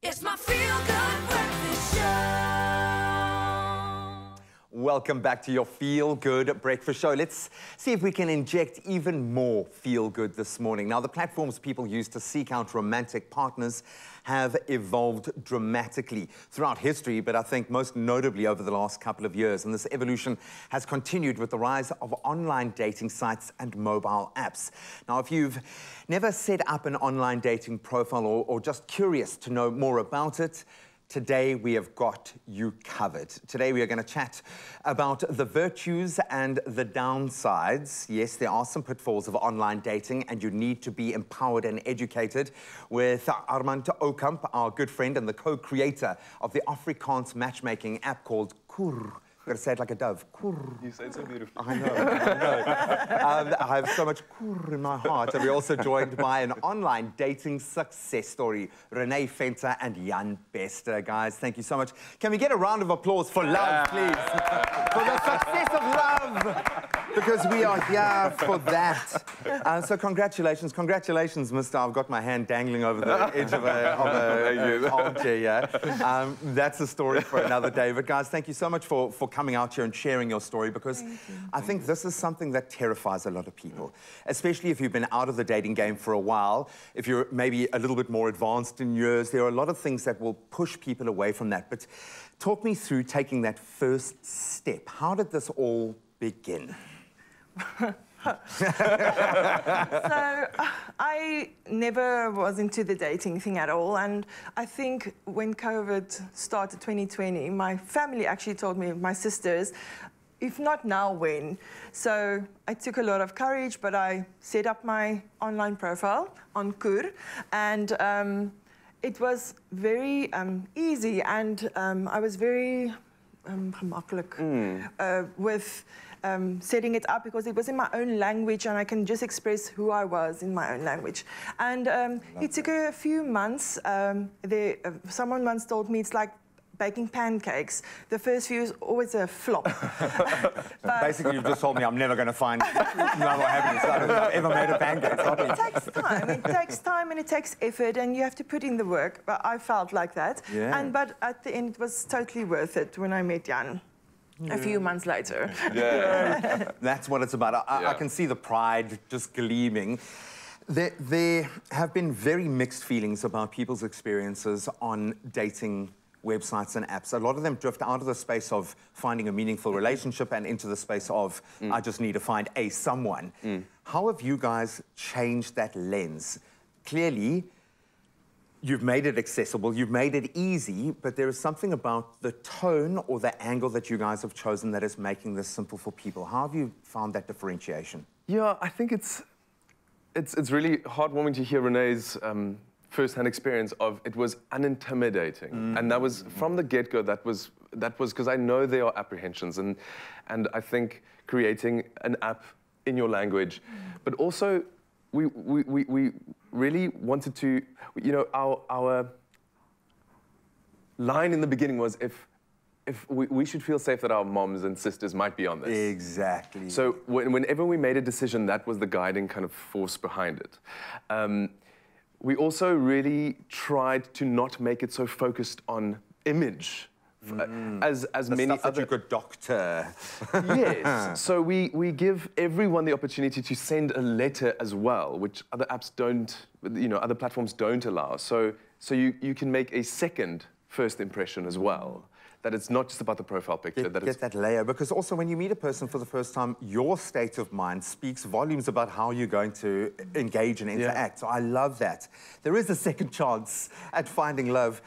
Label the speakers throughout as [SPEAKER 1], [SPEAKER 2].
[SPEAKER 1] It's my feel-good breakfast show.
[SPEAKER 2] Welcome back to your feel-good breakfast show. Let's see if we can inject even more feel-good this morning. Now, the platforms people use to seek out romantic partners have evolved dramatically throughout history, but I think most notably over the last couple of years. And this evolution has continued with the rise of online dating sites and mobile apps. Now, if you've never set up an online dating profile or just curious to know more about it, today we have got you covered. Today we are going to chat about the virtues and the downsides. Yes, there are some pitfalls of online dating and you need to be empowered and educated with Armand Oukamp, our good friend and the co-creator of the Afrikaans matchmaking app called Kur. I've got to say it like a dove. Kur.
[SPEAKER 3] You say it so beautifully.
[SPEAKER 2] I know, I know. I have so much kur in my heart. And we're also joined by an online dating success story, Renee Venter and Jan Bester. Guys, thank you so much. Can we get a round of applause for love, please? For the success of love. Because we are here for that. So congratulations, Mister. I've got my hand dangling over the edge of an armchair, yeah. That's a story for another day. But guys, thank you so much for coming out here and sharing your story, because I think this is something that terrifies a lot of people, especially if you've been out of the dating game for a while. If you're maybe a little bit more advanced in years, there are a lot of things that will push people away from that. But talk me through taking that first step. How did this all begin?
[SPEAKER 4] So I never was into the dating thing at all, and I think when COVID started 2020, my family actually told me, my sisters, if not now, when? So I took a lot of courage, but I set up my online profile on Kur, and it was very easy, and I was very gemakkelijk with setting it up, because it was in my own language and I can just express who I was in my own language. And it took a few months. Someone once told me it's like baking pancakes. The first few is always a flop.
[SPEAKER 2] But basically, you've just told me I'm never going to find love or happiness. I don't think I've ever made a pancake.
[SPEAKER 4] It takes time. It takes time and it takes effort, and you have to put in the work. But I felt like that.
[SPEAKER 2] Yeah.
[SPEAKER 4] But at the end, it was totally worth it when I met Jan. A few months later.
[SPEAKER 3] Yeah.
[SPEAKER 2] That's what it's about. I can see the pride just gleaming. There have been very mixed feelings about people's experiences on dating websites and apps. A lot of them drift out of the space of finding a meaningful relationship and into the space of, I just need to find someone. How have you guys changed that lens? Clearly, you've made it accessible, you've made it easy, but there is something about the tone or the angle that you guys have chosen that is making this simple for people. How have you found that differentiation?
[SPEAKER 3] Yeah, I think it's really heartwarming to hear Renee's first-hand experience of it was unintimidating. And that was, from the get-go, that was because I know there are apprehensions, and I think creating an app in your language, but also we really wanted to, you know, our line in the beginning was if we should feel safe that our moms and sisters might be on this.
[SPEAKER 2] Exactly.
[SPEAKER 3] So whenever we made a decision, that was the guiding kind of force behind it. We also really tried to not make it so focused on image. As many
[SPEAKER 2] stuff that you could doctor.
[SPEAKER 3] Yes. So we give everyone the opportunity to send a letter as well, which other apps don't, you know, other platforms don't allow. So you can make a second first impression as well. That it's not just about the profile picture.
[SPEAKER 2] Get that layer, because also when you meet a person for the first time, your state of mind speaks volumes about how you're going to engage and interact. So I love that. There is a second chance at finding love.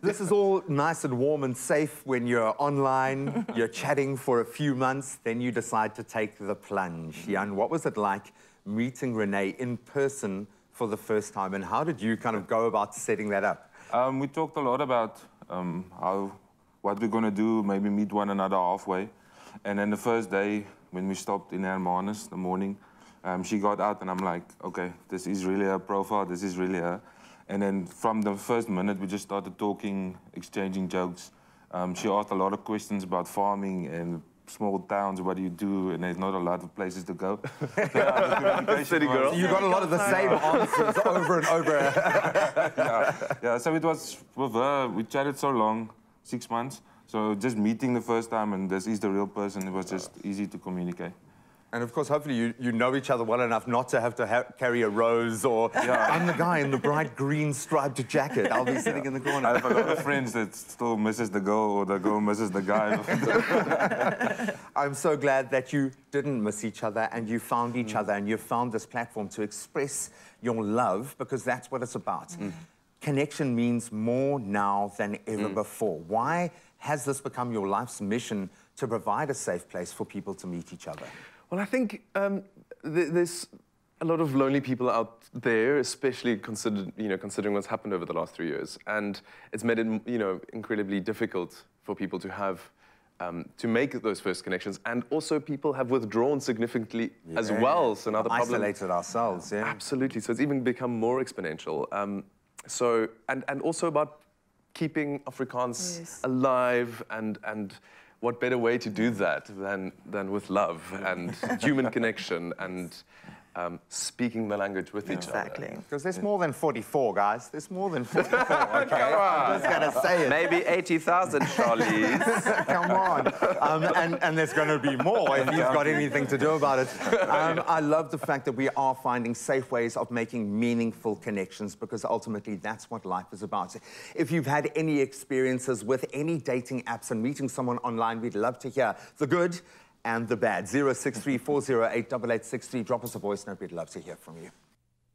[SPEAKER 2] This is all nice and warm and safe when you're online, you're chatting for a few months, then you decide to take the plunge. Jan, what was it like meeting Renee in person for the first time, and how did you kind of go about setting that up?
[SPEAKER 5] We talked a lot about what we're going to do, maybe meet one another halfway. And then the first day, when we stopped in Hermanus in the morning, she got out and I'm like, okay, this is really her profile, this is really her. And then from the first minute, we just started talking, exchanging jokes. She asked a lot of questions about farming and small towns, what do you do? And there's not a lot of places to go. So, the communication
[SPEAKER 3] City girl.
[SPEAKER 2] You got a lot of the same answers over and over.
[SPEAKER 5] yeah, so it was with her, we chatted so long, 6 months. So just meeting the first time and this is the real person, it was just easy to communicate.
[SPEAKER 2] And of course, hopefully you know each other well enough not to have to carry a rose or I'm the guy in the bright green striped jacket. I'll be sitting in the corner.
[SPEAKER 5] I have a lot of friends that still misses the girl or the girl misses the guy.
[SPEAKER 2] I'm so glad that you didn't miss each other and you found each other and you found this platform to express your love, because that's what it's about. Connection means more now than ever before. Why has this become your life's mission to provide a safe place for people to meet each other?
[SPEAKER 3] Well, I think there's a lot of lonely people out there, especially considering what's happened over the last 3 years, and it's made it incredibly difficult for people to have to make those first connections, and also people have withdrawn significantly as well. So another problem.
[SPEAKER 2] Isolated ourselves, yeah.
[SPEAKER 3] Absolutely. So it's even become more exponential. And also about keeping Afrikaans alive and. What better way to do that than with love and human connection and speaking the language with each other?
[SPEAKER 4] Exactly.
[SPEAKER 2] Because there's more than 44, guys. There's more than 44, okay? I'm just going to say it.
[SPEAKER 6] Maybe 80,000 Charlies.
[SPEAKER 2] Come on. And there's going to be more if you've got anything to do about it. I love the fact that we are finding safe ways of making meaningful connections, because ultimately that's what life is about. If you've had any experiences with any dating apps and meeting someone online, we'd love to hear the good and the bad. 063-408-8863. Drop us a voice note. We'd love to hear from you.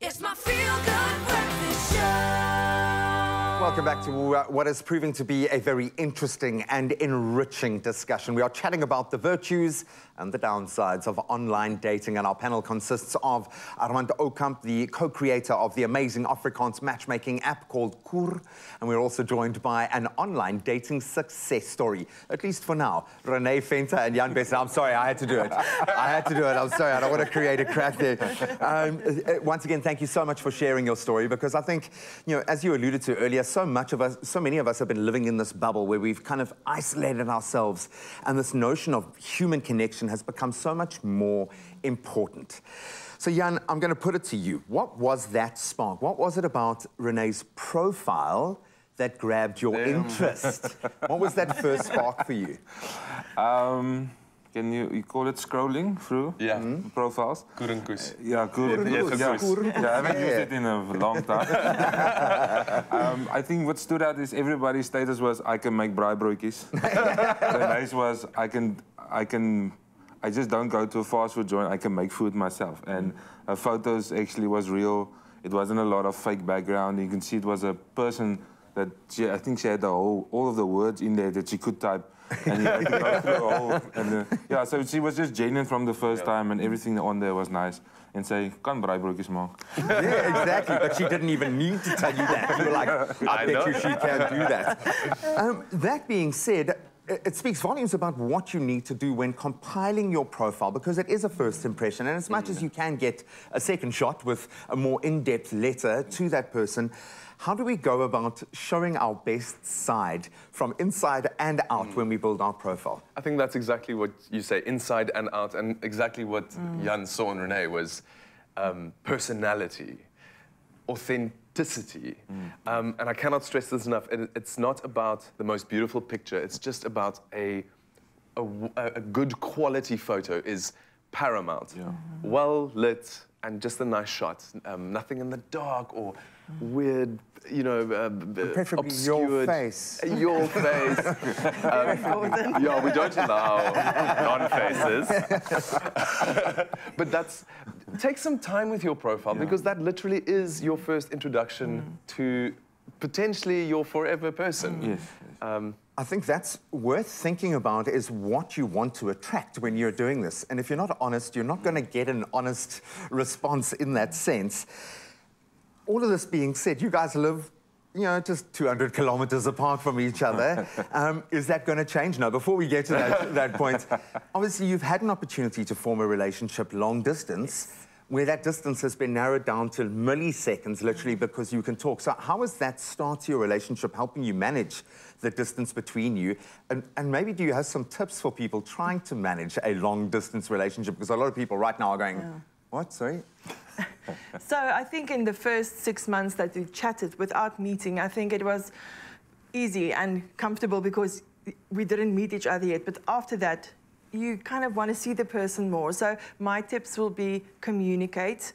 [SPEAKER 1] It's my feel-good breakfast show.
[SPEAKER 2] Welcome back to what is proving to be a very interesting and enriching discussion. We are chatting about the virtues and the downsides of online dating, and our panel consists of Armand Oukamp, the co-creator of the amazing Afrikaans matchmaking app called Koer, and we're also joined by an online dating success story, at least for now, Renee Venter and Jan Besser. I'm sorry, I had to do it. I'm sorry, I don't want to create a crack there. Once again, thank you so much for sharing your story, because I think, as you alluded to earlier, so many of us have been living in this bubble where we've kind of isolated ourselves, and this notion of human connection has become so much more important. So Jan, I'm going to put it to you. What was that spark? What was it about Renee's profile that grabbed your interest? What was that first spark for you?
[SPEAKER 5] Can you call it scrolling through profiles?
[SPEAKER 3] Koerenkoes.
[SPEAKER 5] Yeah, Koerenkoes. Yeah, I haven't used it in a long time. I think what stood out is everybody's status was, I can make braaibroodjies. The nice was, I just don't go to a fast food joint, I can make food myself. And her photos actually was real. It wasn't a lot of fake background. You can see it was a person that I think she had all of the words in there that she could type. And you had to go through a whole, and so she was just genuine from the first time, and everything on there was nice. And say, kan braaibroodjies maak.
[SPEAKER 2] Yeah, exactly. But she didn't even need to tell you that. You were like, I bet you she can do that. That being said, it speaks volumes about what you need to do when compiling your profile, because it is a first impression. And as much as you can get a second shot with a more in-depth letter to that person, how do we go about showing our best side from inside and out when we build our profile?
[SPEAKER 3] I think that's exactly what you say, inside and out, and exactly what Jan saw in Renee was personality, authenticity. And I cannot stress this enough. It's not about the most beautiful picture. It's just about a good quality photo is paramount. Well lit and just a nice shot. Nothing in the dark or weird,
[SPEAKER 2] preferably
[SPEAKER 3] obscured.
[SPEAKER 2] your face.
[SPEAKER 3] Your face. Yeah, we don't allow non-faces. But take some time with your profile, because that literally is your first introduction to potentially your forever person.
[SPEAKER 2] I think that's worth thinking about, is what you want to attract when you're doing this. And if you're not honest, you're not going to get an honest response in that sense. All of this being said, you guys live, just 200 kilometers apart from each other. Is that going to change? No, before we get to that point, obviously you've had an opportunity to form a relationship long distance. where that distance has been narrowed down to milliseconds, literally, because you can talk. So how has that start to your relationship helping you manage the distance between you? And maybe do you have some tips for people trying to manage a long-distance relationship? Because a lot of people right now are going, what, sorry?
[SPEAKER 4] So I think in the first 6 months that we chatted without meeting, I think it was easy and comfortable because we didn't meet each other yet. But after that, you kind of want to see the person more. So my tips will be communicate,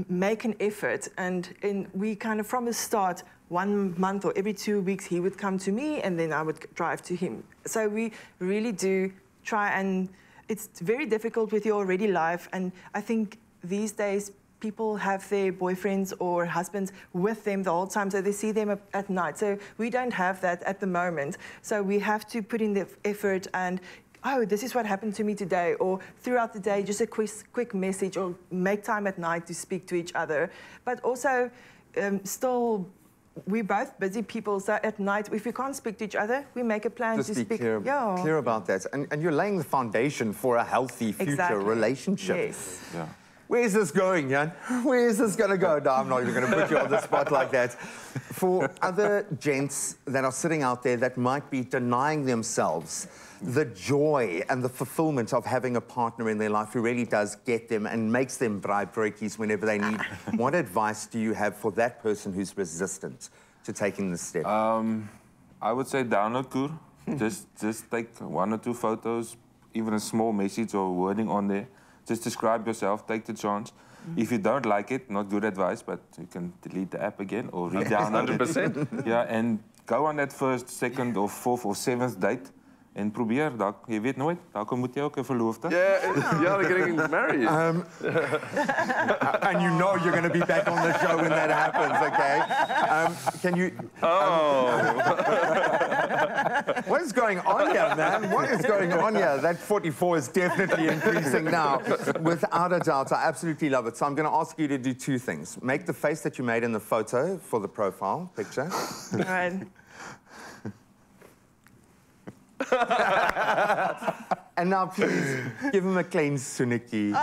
[SPEAKER 4] make an effort. And we kind of, from the start, 1 month or every 2 weeks, he would come to me and then I would drive to him. So we really do try, and it's very difficult with your already life. And I think these days, people have their boyfriends or husbands with them the whole time, so they see them at night. So we don't have that at the moment. So we have to put in the effort and, oh, this is what happened to me today, or throughout the day, just a quick message, or make time at night to speak to each other. But also, still, we're both busy people, so at night, if we can't speak to each other, we make a plan to speak.
[SPEAKER 2] Just be clear about that. And you're laying the foundation for a healthy future relationship.
[SPEAKER 4] Yes.
[SPEAKER 5] Yeah.
[SPEAKER 2] Where's this going, Jan? Where's this going to go? No, I'm not even going to put you on the spot like that. For other gents that are sitting out there that might be denying themselves the joy and the fulfillment of having a partner in their life who really does get them and makes them braaibraaitjies whenever they need, what advice do you have for that person who's resistant to taking this step?
[SPEAKER 5] I would say download Koer. Just take 1 or 2 photos, even a small message or wording on there. Just describe yourself, take the chance. If you don't like it, not good advice, but you can delete the app again or re-download
[SPEAKER 3] 100%.
[SPEAKER 5] Yeah, and go on that first, second or fourth or seventh date. En probeer, je weet nooit, daar moet je ook een verloofde.
[SPEAKER 3] Yeah, they're getting married.
[SPEAKER 2] And you know you're going to be back on the show when that happens, okay? Can you... What is going on here, man? What is going on here? That 44 is definitely increasing now, without a doubt. I absolutely love it. So I'm going to ask you to do 2 things. Make the face that you made in the photo for the profile picture.
[SPEAKER 4] All right.
[SPEAKER 2] And now, please, give him a clean suniki.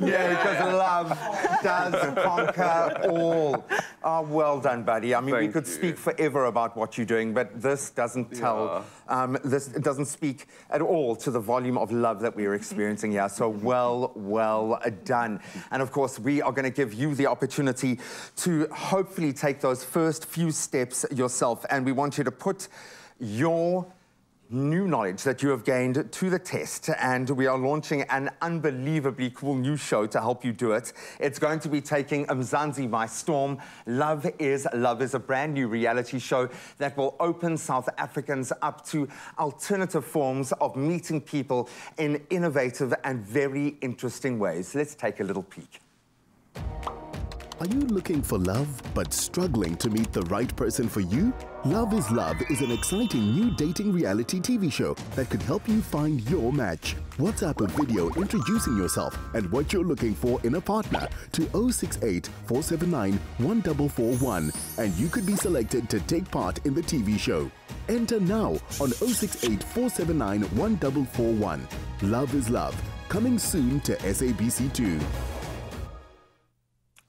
[SPEAKER 2] Yeah, because love does conquer all. Oh, well done, buddy. I mean, we could speak forever about what you're doing, but this doesn't tell, it doesn't speak at all to the volume of love that we are experiencing here. So well done. And of course, we are going to give you the opportunity to hopefully take those first few steps yourself. And we want you to put your new knowledge that you have gained to the test, and we are launching an unbelievably cool new show to help you do it. It's going to be taking Mzansi by storm. Love is Love is a brand new reality show that will open South Africans up to alternative forms of meeting people in innovative and very interesting ways. Let's take a little peek.
[SPEAKER 7] Are you looking for love but struggling to meet the right person for you? Love is Love is an exciting new dating reality TV show that could help you find your match. WhatsApp a video introducing yourself and what you're looking for in a partner to 068 479 1441, and you could be selected to take part in the TV show. Enter now on 068 479 1441. Love is Love, coming soon to SABC2.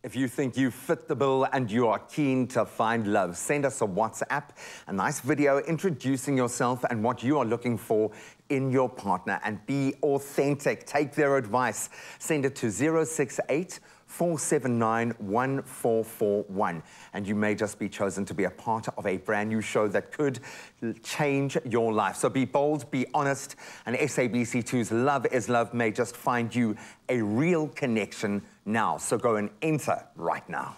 [SPEAKER 2] If you think you fit the bill and you are keen to find love, send us a WhatsApp, a nice video introducing yourself and what you are looking for in your partner, and be authentic. Take their advice. Send it to 068 479 1441, and you may just be chosen to be a part of a brand new show that could change your life. So be bold, be honest, and SABC2's Love is Love may just find you a real connection now. So go and enter right now.